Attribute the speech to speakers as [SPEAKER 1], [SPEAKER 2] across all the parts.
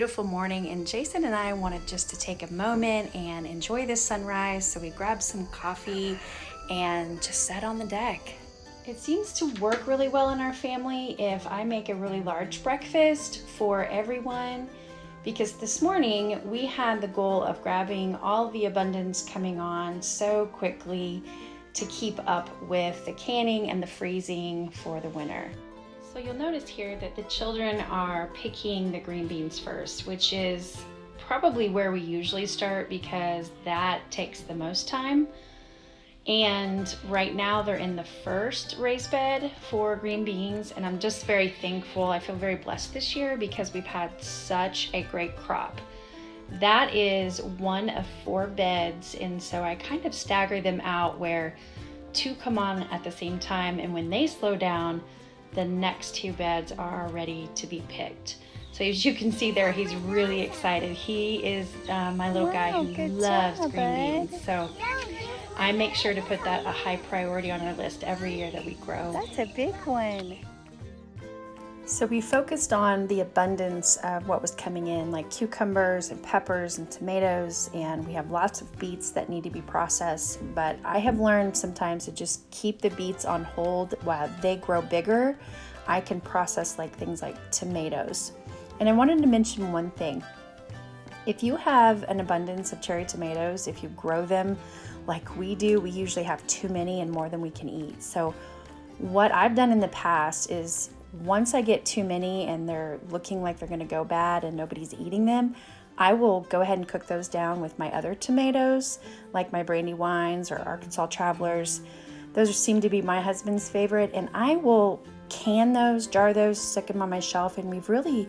[SPEAKER 1] beautiful morning, and Jason and I wanted just to take a moment and enjoy this sunrise, so we grabbed some coffee and just sat on the deck. It seems to work really well in our family if I make a really large breakfast for everyone, because this morning we had the goal of grabbing all the abundance coming on so quickly to keep up with the canning and the freezing for the winter. So you'll notice here that the children are picking the green beans first, which is probably where we usually start because that takes the most time. And right now they're in the first raised bed for green beans, and I'm just very thankful. I feel very blessed this year because we've had such a great crop. That is one of 4 beds, and so I kind of stagger them out where 2 come on at the same time, and when they slow down, the next 2 beds are ready to be picked. So as you can see there, he's really excited. He is my little guy who loves green beans. So I make sure to put that a high priority on our list every year that we grow.
[SPEAKER 2] That's a big one.
[SPEAKER 1] So we focused on the abundance of what was coming in, like cucumbers and peppers and tomatoes, and we have lots of beets that need to be processed, but I have learned sometimes to just keep the beets on hold while they grow bigger. I can process like things like tomatoes. And I wanted to mention one thing. If you have an abundance of cherry tomatoes, if you grow them like we do, we usually have too many and more than we can eat. So what I've done in the past is once I get too many and they're looking like they're going to go bad and nobody's eating them, I will go ahead and cook those down with my other tomatoes, like my Brandywines or Arkansas Travelers. Those seem to be my husband's favorite, and I will can those, jar those, stick them on my shelf, and we've really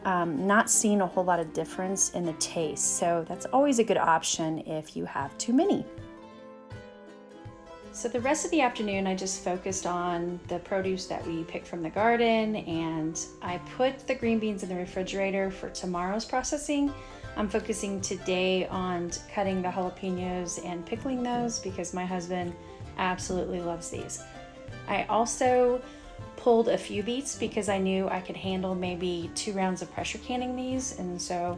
[SPEAKER 1] not seen a whole lot of difference in the taste. So that's always a good option if you have too many. So the rest of the afternoon, I just focused on the produce that we picked from the garden, and I put the green beans in the refrigerator for tomorrow's processing. I'm focusing today on cutting the jalapenos and pickling those because my husband absolutely loves these. I also pulled a few beets because I knew I could handle maybe 2 rounds of pressure canning these, and so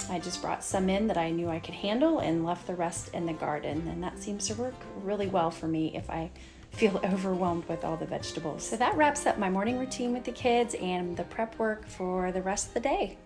[SPEAKER 1] I just brought some in that I knew I could handle and left the rest in the garden, and that seems to work really well for me if I feel overwhelmed with all the vegetables. So that wraps up my morning routine with the kids and the prep work for the rest of the day.